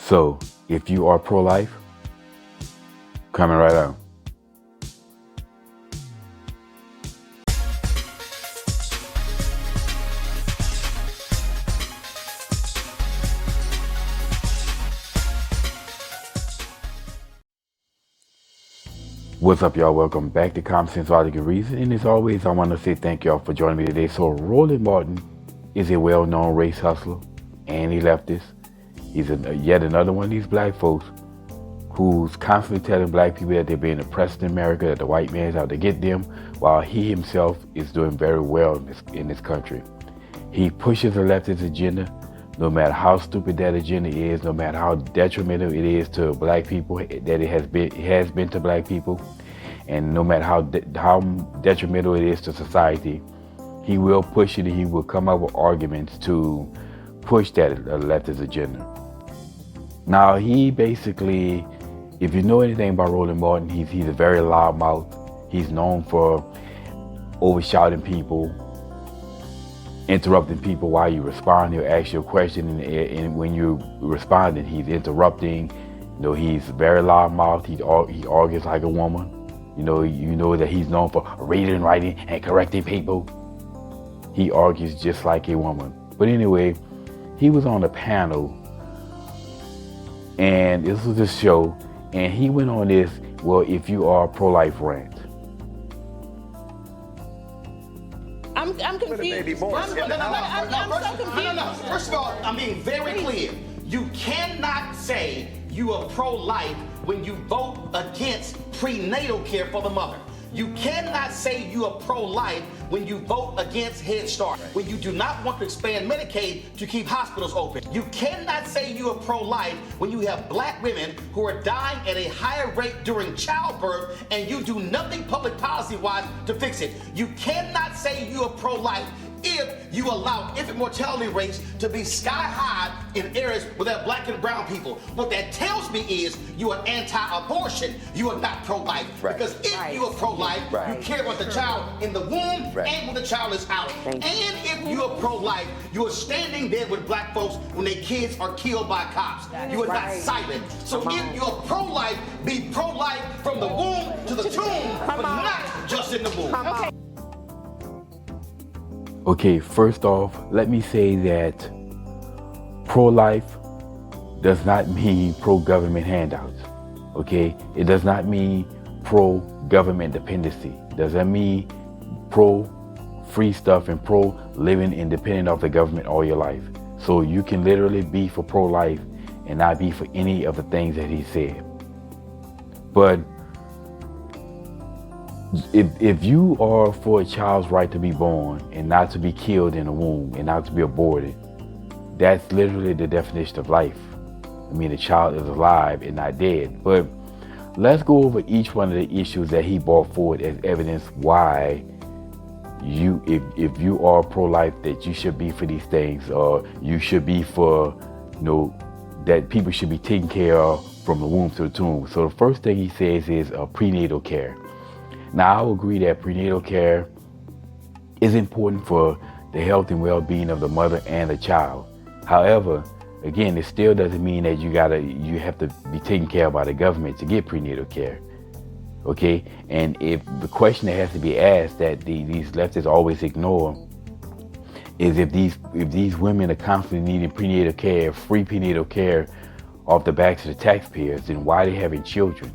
So, if you are pro-life, coming right out. What's up, y'all? Welcome back to Common Sense Logic and Reason. And as always, I want to say thank y'all for joining me today. So, Roland Martin is a well-known race hustler and he leftist. He's yet another one of these black folks who's constantly telling black people that they're being oppressed in America, that the white man's out to get them, while he himself is doing very well in this country. He pushes a leftist agenda, no matter how stupid that agenda is, no matter how detrimental it is to black people, that it has been to black people, and no matter how detrimental it is to society, he will push it and he will come up with arguments to push that leftist agenda. Now, he basically, if you know anything about Roland Martin, he's a very loud mouth. He's known for overshouting people, interrupting people while you respond. He'll ask you a question, and when you're responding, he's interrupting. You know, he's very loud mouth. He argues like a woman. You know that he's known for reading, writing, and correcting people. He argues just like a woman. But anyway, he was on a panel, and this was a show, and he went on this, well, if you are pro-life rant. I'm confused. I'm so confused. No. First of all, I'm being very clear. You cannot say you are pro-life when you vote against prenatal care for the mother. You cannot say you are pro-life when you vote against Head Start, when you do not want to expand Medicaid to keep hospitals open. You cannot say you are pro-life when you have black women who are dying at a higher rate during childbirth and you do nothing public policy-wise to fix it. You cannot say you are pro-life if you allow infant mortality rates to be sky high in areas where there are black and brown people. What that tells me is you are anti-abortion, you are not pro-life. Right. Because if you are pro-life, you care about the child in the womb and when the child is out. And if you are pro-life, you are standing there with black folks when their kids are killed by cops. You are not silent. So if you're pro-life, be pro-life from the womb to the tomb, but not just in the womb. Okay, first off, let me say that pro-life does not mean pro-government handouts, okay? It does not mean pro-government dependency. It doesn't mean pro-free stuff and pro-living independent of the government all your life. So you can literally be for pro-life and not be for any of the things that he said. But if you are for a child's right to be born and not to be killed in the womb and not to be aborted, that's literally the definition of life. I mean, the child is alive and not dead. But let's go over each one of the issues that he brought forward as evidence why if you are pro-life, that you should be for these things, or you should be for, that people should be taken care of from the womb to the tomb. So the first thing he says is prenatal care. Now, I will agree that prenatal care is important for the health and well-being of the mother and the child. However, again, it still doesn't mean that you have to be taken care of by the government to get prenatal care. Okay? And if the question that has to be asked that these leftists always ignore is if these women are constantly needing prenatal care, free prenatal care off the backs of the taxpayers, then why are they having children?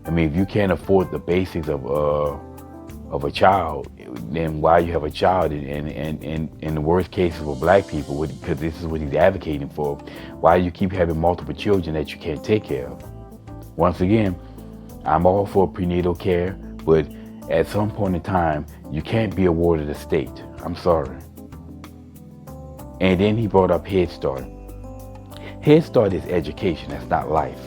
I mean, if you can't afford the basics of a child, then why you have a child? And in the worst cases for black people, because this is what he's advocating for, why you keep having multiple children that you can't take care of? Once again, I'm all for prenatal care, but at some point in time, you can't be awarded a state. I'm sorry. And then he brought up Head Start. Head Start is education, that's not life.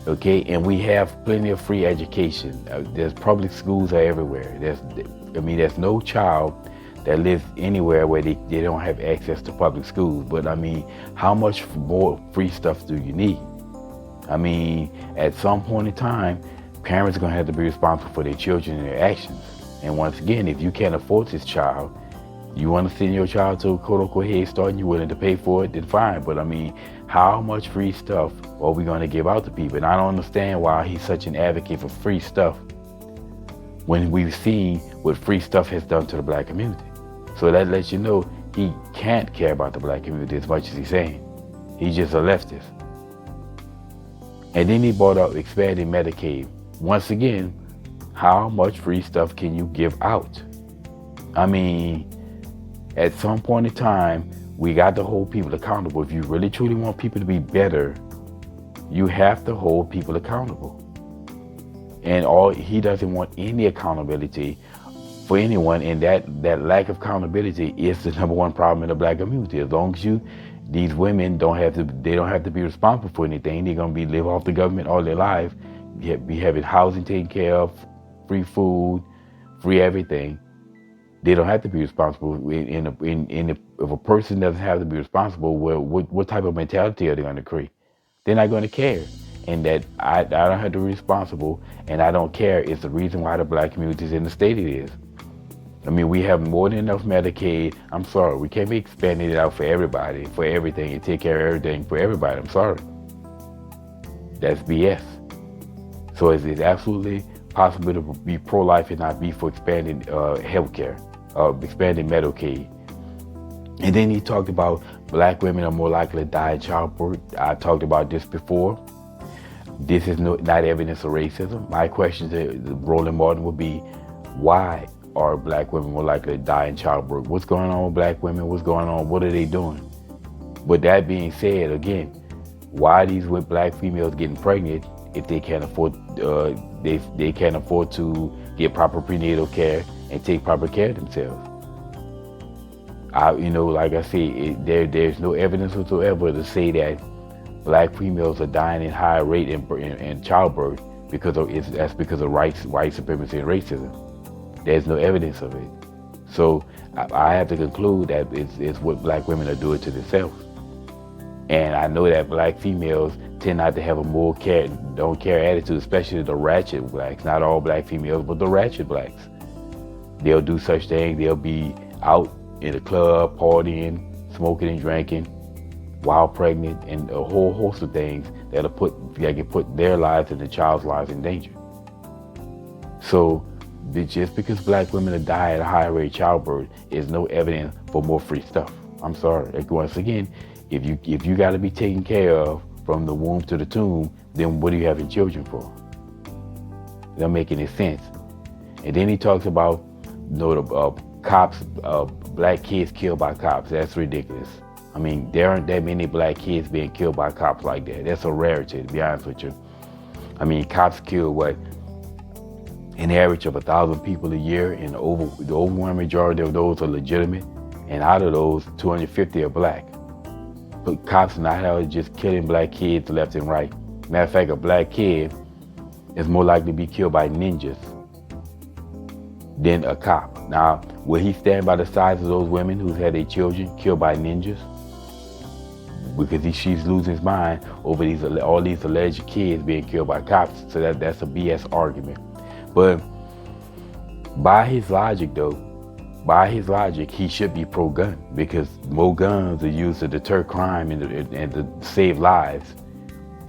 Okay, and we have plenty of free education. There's public schools are everywhere. There's no child that lives anywhere where they don't have access to public schools. But I mean, how much more free stuff do you need? I mean, at some point in time, parents are gonna have to be responsible for their children and their actions. And once again, if you can't afford this child, You want to send your child to a quote-unquote Head Start and you're willing to pay for it, then fine. But I mean, how much free stuff are we going to give out to people? And I don't understand why he's such an advocate for free stuff when we've seen what free stuff has done to the black community. So that lets you know he can't care about the black community as much as he's saying. He's just a leftist. And then he brought up expanding Medicaid. Once again, how much free stuff can you give out? I mean, at some point in time, we got to hold people accountable. If you really truly want people to be better, you have to hold people accountable. And he doesn't want any accountability for anyone, and that lack of accountability is the number one problem in the black community. As long as these women don't have to be responsible for anything. They're gonna live off the government all their life, be having housing taken care of, free food, free everything. They don't have to be responsible. If a person doesn't have to be responsible, well, what type of mentality are they going to create? They're not going to care. And that I don't have to be responsible and I don't care is the reason why the black community is in the state it is. I mean, we have more than enough Medicaid. I'm sorry, we can't be expanding it out for everybody, for everything, and take care of everything for everybody. I'm sorry. That's BS. So it's absolutely possible to be pro-life and not be for expanding healthcare. Expanding Medicaid. And then he talked about black women are more likely to die in childbirth. I talked about this before. This is not evidence of racism. My question to Roland Martin would be, why are black women more likely to die in childbirth? What's going on with black women? What's going on? What are they doing? With that being said, again, why are these black females getting pregnant if they can't afford they can't afford to get proper prenatal care and take proper care of themselves? Like I said, there's no evidence whatsoever to say that black females are dying in higher rate in childbirth because of white supremacy and racism. There's no evidence of it. So I have to conclude that it's what black women are doing to themselves. And I know that black females tend not to have a more don't care attitude, especially the ratchet blacks. Not all black females, but the ratchet blacks. They'll do such things. They'll be out in a club, partying, smoking and drinking, while pregnant, and a whole host of things that can put their lives and the child's lives in danger. So just because black women die at a higher rate of childbirth is no evidence for more free stuff. I'm sorry. Once again, if you got to be taken care of from the womb to the tomb, then what are you having children for? It doesn't make any sense. And then he talks about cops, black kids killed by cops. That's ridiculous. I mean, there aren't that many black kids being killed by cops like that. That's a rarity, to be honest with you. I mean, cops kill an average of 1,000 people a year, and the overwhelming majority of those are legitimate, and out of those, 250 are black. But cops are not out just killing black kids left and right. Matter of fact, a black kid is more likely to be killed by ninjas than a cop. Now, will he stand by the sides of those women who's had their children killed by ninjas? Because she's losing his mind over all these alleged kids being killed by cops. So that's a BS argument. But by his logic, he should be pro-gun, because more guns are used to deter crime and to save lives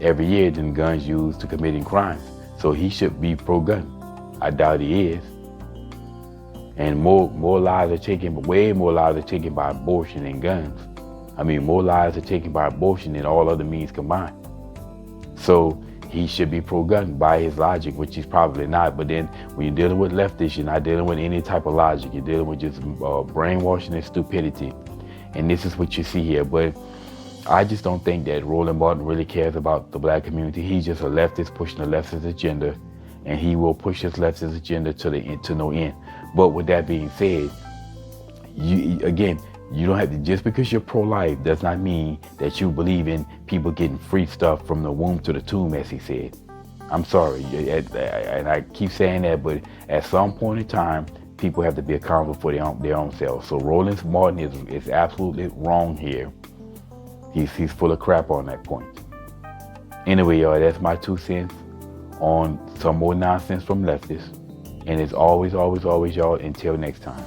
every year than guns used to committing crimes. So he should be pro-gun. I doubt he is. And way more lives are taken by abortion than guns. I mean, more lives are taken by abortion than all other means combined. So he should be pro-gun by his logic, which he's probably not. But then when you're dealing with leftists, you're not dealing with any type of logic. You're dealing with just brainwashing and stupidity. And this is what you see here. But I just don't think that Roland Martin really cares about the black community. He's just a leftist pushing a leftist agenda, and he will push his leftist agenda to no end. But with that being said, you don't have to, just because you're pro-life does not mean that you believe in people getting free stuff from the womb to the tomb, as he said. I'm sorry, and I keep saying that, but at some point in time, people have to be accountable for their own selves. So Roland Martin is absolutely wrong here. He's full of crap on that point. Anyway, y'all, that's my 2 cents on some more nonsense from leftists. And it's always, y'all, until next time.